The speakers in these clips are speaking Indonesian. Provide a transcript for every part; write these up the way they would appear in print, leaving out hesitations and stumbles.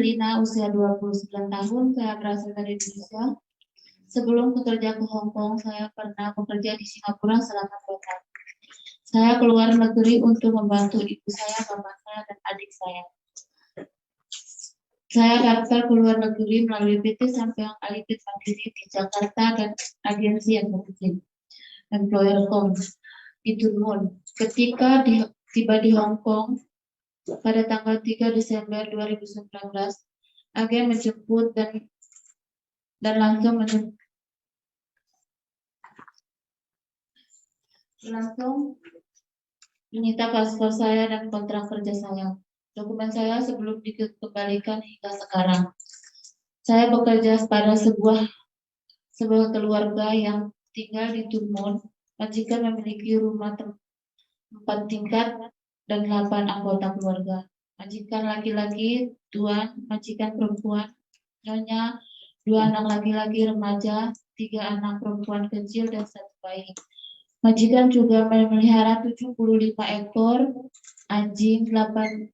Lina, usia 29 tahun, saya berasal dari Indonesia. Sebelum bekerja ke Hong Kong, saya pernah bekerja di Singapura selama 2 tahun. Saya keluar negeri untuk membantu ibu saya, bapak saya, dan adik saya. Saya daftar ke luar negeri melalui PT Sampeang Alipit Mandiri di Jakarta dan agensi yang berizin, Employer.com di Dunmun. Ketika tiba di Hong Kong pada tanggal 3 Desember 2019, agen menjemput dan langsung menyita paspor saya dan kontrak kerja saya. Dokumen saya sebelum dikembalikan hingga sekarang. Saya bekerja pada sebuah keluarga yang tinggal di Dunmun. Majikan memiliki rumah 4 tingkat dan 8 anggota keluarga. Majikan laki-laki, tuan, majikan perempuan, nyonya, 2 anak laki-laki remaja, 3 anak perempuan kecil, dan 1 bayi. Majikan juga memelihara 75 ekor anjing, 8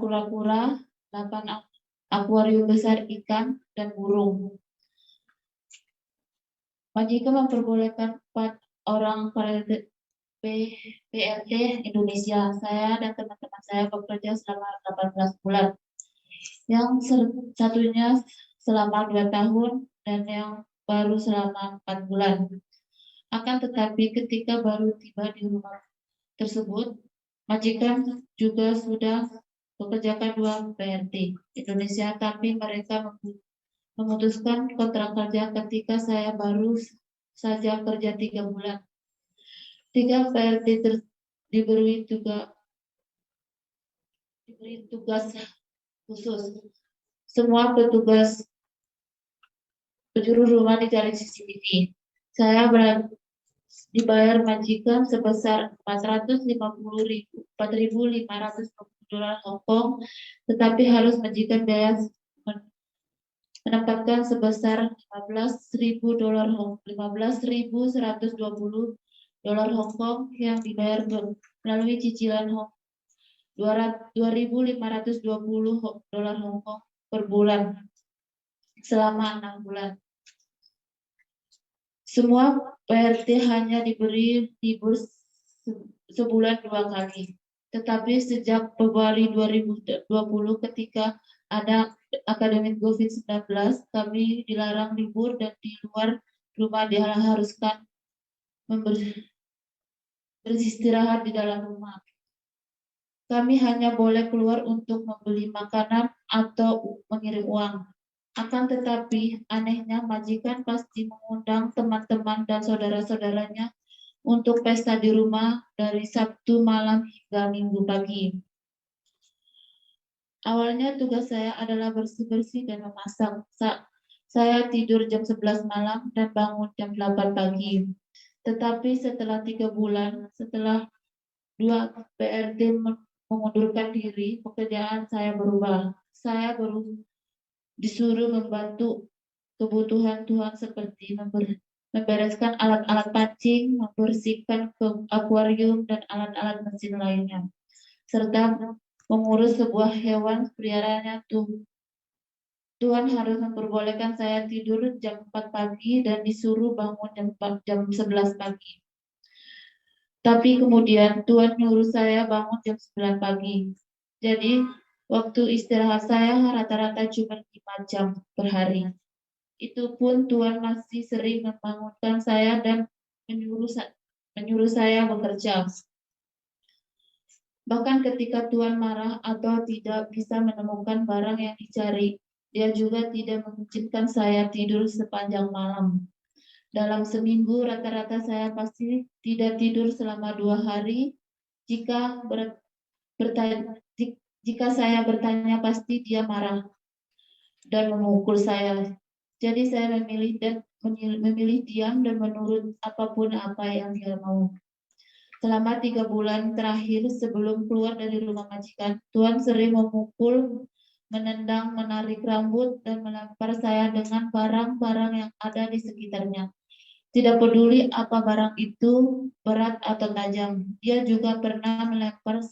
kura-kura, 8 akuarium besar ikan, dan burung. Majikan memperbolehkan 4 orang PRT Indonesia. Saya dan teman-teman saya bekerja selama 18 bulan. Yang satunya selama 2 tahun dan yang baru selama 4 bulan. Akan tetapi ketika baru tiba di rumah tersebut, majikan juga sudah bekerjakan 2 PRT Indonesia, tapi mereka memutuskan kontrak kerja ketika saya baru saja kerja 3 bulan. 3 PRT diberi tugas khusus. Semua petugas penjuru rumah dicari CCTV. Saya dibayar majikan sebesar 4.500 dolar Hong Kong, tetapi harus majikan biaya menempatkan sebesar 15.120 dolar Hong Kong yang dibayar melalui cicilan 2.520 dolar Hong Kong per bulan selama 6 bulan. Semua PRT hanya diberi libur sebulan 2 kali. Tetapi sejak Februari 2020 ketika ada akademik COVID-19, kami dilarang libur dan di luar rumah diharuskan beristirahat di dalam rumah. Kami hanya boleh keluar untuk membeli makanan atau mengirim uang. Akan tetapi, anehnya majikan pasti mengundang teman-teman dan saudara-saudaranya untuk pesta di rumah dari Sabtu malam hingga Minggu pagi. Awalnya tugas saya adalah bersih-bersih dan memasak. Saya tidur jam 11 malam dan bangun jam 8 pagi. Tetapi setelah 3 bulan, setelah 2 PRT mengundurkan diri, pekerjaan saya berubah. Saya baru disuruh membantu kebutuhan Tuhan seperti membereskan alat-alat pancing, membersihkan akuarium dan alat-alat mesin lainnya, serta mengurus sebuah hewan peliharaannya. Tuhan harus memperbolehkan saya tidur jam 4 pagi dan disuruh bangun jam 11 pagi. Tapi kemudian Tuhan nyuruh saya bangun jam 9 pagi. Jadi waktu istirahat saya rata-rata cuma 5 jam per hari. Itu pun Tuhan masih sering membangunkan saya dan menyuruh saya bekerja. Bahkan ketika Tuhan marah atau tidak bisa menemukan barang yang dicari, Dia juga tidak mengizinkan saya tidur sepanjang malam. Dalam seminggu rata-rata saya pasti tidak tidur selama 2 hari. Jika saya bertanya pasti Dia marah dan memukul saya. Jadi saya memilih diam dan menurut apapun apa yang Dia mau. Selama 3 bulan terakhir sebelum keluar dari rumah majikan, Tuhan sering memukul, menendang, menarik rambut, dan melempar saya dengan barang-barang yang ada di sekitarnya. Tidak peduli apa barang itu berat atau tajam. Dia juga pernah melempar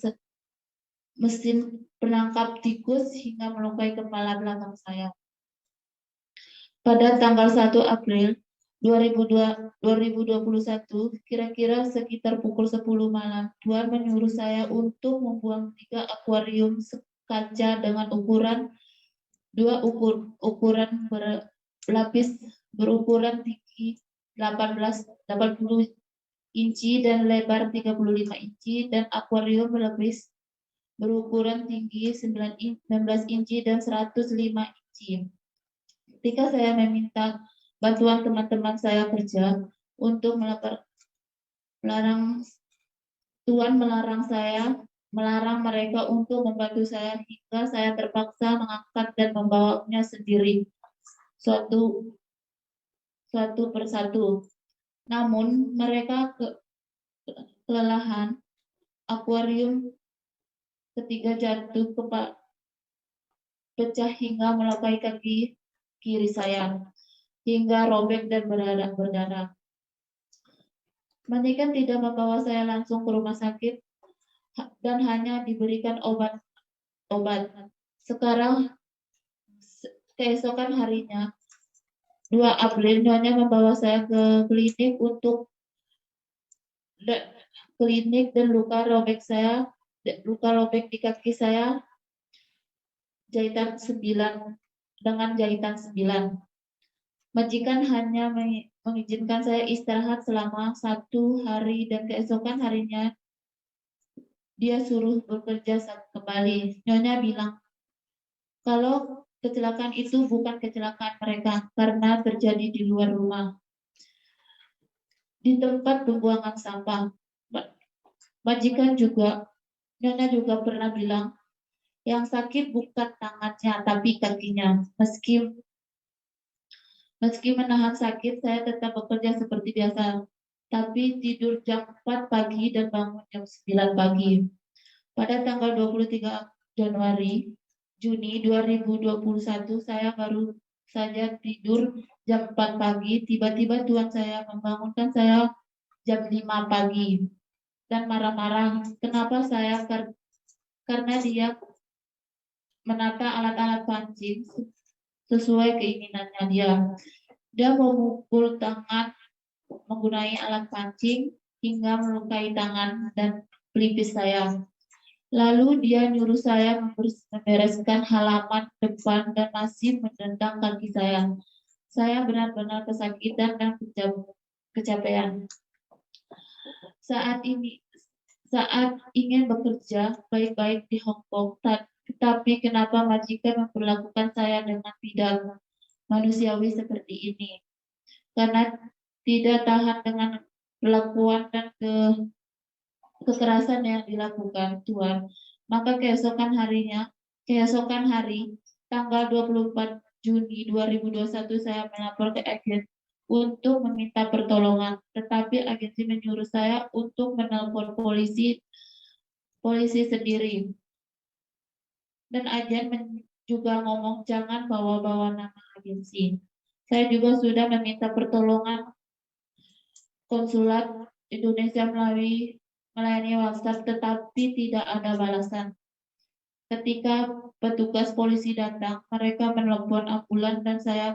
mesin penangkap tikus hingga melukai kepala belakang saya. Pada tanggal 1 April 2021, kira-kira sekitar pukul 10 malam, Tuan menyuruh saya untuk membuang 3 akuarium kaca dengan ukuran ukuran berlapis berukuran tinggi 80 inci dan lebar 35 inci dan akuarium berlapis berukuran tinggi 19 inci dan 105 inci. Ketika saya meminta bantuan teman-teman saya kerja untuk melarang melarang mereka untuk membantu saya hingga saya terpaksa mengangkat dan membawanya sendiri suatu persatu. Namun mereka kelelahan. Akuarium ketiga jatuh pecah hingga melukai kaki kiri saya hingga robek dan berdarah. Majikan tidak membawa saya langsung ke rumah sakit dan hanya diberikan obat. Sekarang keesokan harinya 2 April Nyonya membawa saya ke klinik dan luka robek di kaki saya jahitan 9 dengan jahitan 9. Majikan hanya mengizinkan saya istirahat selama 1 hari dan keesokan harinya dia suruh bekerja kembali. Nyonya bilang kalau kecelakaan itu bukan kecelakaan mereka karena terjadi di luar rumah, di tempat pembuangan sampah. Nyonya juga pernah bilang yang sakit bukan tangannya tapi kakinya. Meski menahan sakit, saya tetap bekerja seperti biasa, tapi tidur jam 4 pagi dan bangun jam 9 pagi. Pada tanggal 23 Juni 2021, saya baru saja tidur jam 4 pagi, tiba-tiba Tuan saya membangunkan saya jam 5 pagi dan marah-marah. Kenapa saya? Karena dia menata alat-alat pancing sesuai keinginannya dia. Dia memukul tangan menggunakan alat pancing hingga melukai tangan dan pelipis saya. Lalu dia nyuruh saya membereskan halaman depan dan masih menendang kaki saya. Saya benar-benar kesakitan dan kecapean. Saat ingin bekerja baik-baik di Hong Kong, tetapi kenapa majikan memperlakukan saya dengan tidak manusiawi seperti ini? Karena tidak tahan dengan perlakuan dan kekerasan yang dilakukan Tuhan. Maka keesokan hari, tanggal 24 Juni 2021, saya melapor ke agen untuk meminta pertolongan. Tetapi agensi menyuruh saya untuk menelpon polisi sendiri. Dan agen juga ngomong jangan bawa-bawa nama agensi. Saya juga sudah meminta pertolongan konsulat Indonesia melayani WhatsApp, tetapi tidak ada balasan. Ketika petugas polisi datang, mereka menelepon ambulan dan saya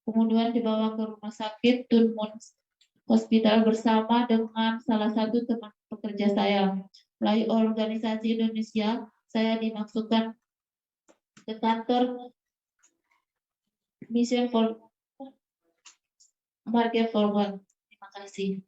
kemudian dibawa ke rumah sakit Tun Mun Hospital bersama dengan salah satu teman pekerja saya. Melalui organisasi Indonesia, saya dimasukkan ke kantor Mission for Market Forward. Terima kasih.